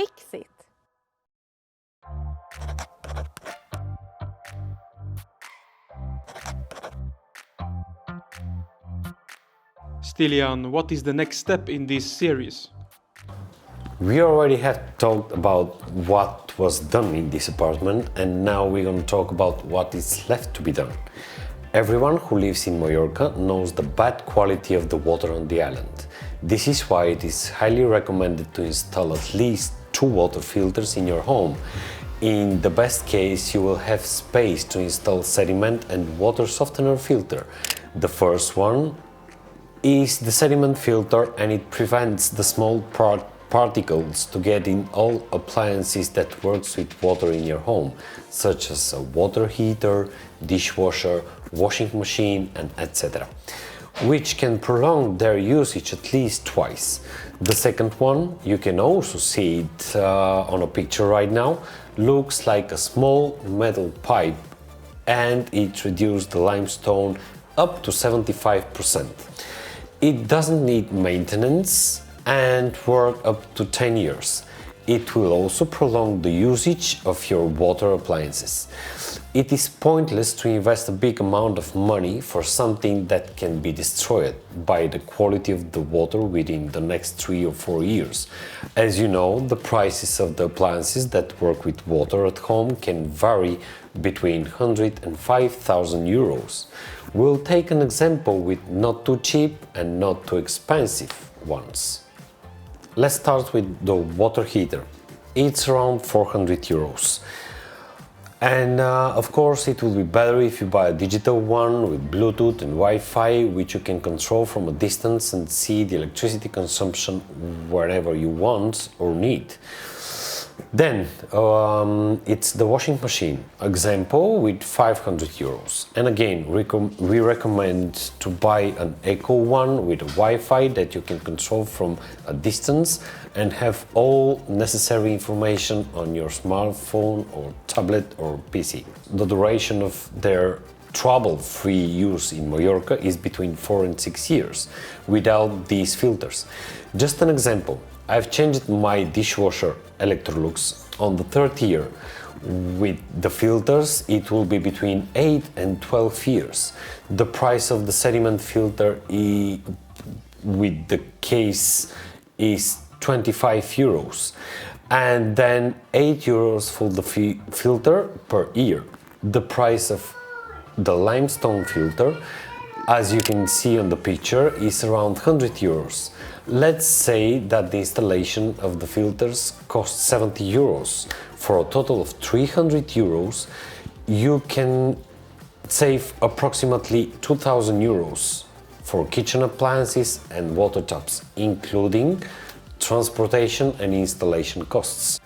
Fixit. Stiliyan, what is the next step in this series? We already have talked about what was done in this apartment, and now we're going to talk about what is left to be done. Everyone who lives in Mallorca knows the bad quality of the water on the island. This is why it is highly recommended to install at least 2 water filters in your home. In the best case, you will have space to install sediment and water softener filter. The first one is the sediment filter, and it prevents the small particles to get in all appliances that works with water in your home, such as a water heater, dishwasher, washing machine, and etc., which can prolong their usage at least twice. The second one, you can also see it on a picture right now, looks like a small metal pipe, and it reduces the limestone up to 75%. It doesn't need maintenance and work up to 10 years. It will also prolong the usage of your water appliances. It is pointless to invest a big amount of money for something that can be destroyed by the quality of the water within the next 3 or 4 years. As you know, the prices of the appliances that work with water at home can vary between 100 and 5,000 euros. We'll take an example with not too cheap and not too expensive ones. Let's start with the water heater. It's around 400 euros. And of course, it will be better if you buy a digital one with Bluetooth and Wi-Fi, which you can control from a distance and see the electricity consumption wherever you want or need. Then it's the washing machine example with 500 euros. And again, we recommend to buy an eco one with a Wi-Fi that you can control from a distance and have all necessary information on your smartphone or tablet or PC. The duration of their trouble-free use in Mallorca is between 4 and 6 years without these filters. Just an example. I've changed my dishwasher Electrolux on the 3rd year. With the filters, it will be between 8 and 12 years. The price of the sediment filter with the case is 25 euros, and then 8 euros for the filter per year. The price of the limestone filter, as you can see on the picture, is around 100 euros. Let's say that the installation of the filters costs 70 euros. For a total of 300 euros, you can save approximately 2,000 euros for kitchen appliances and water taps, including transportation and installation costs.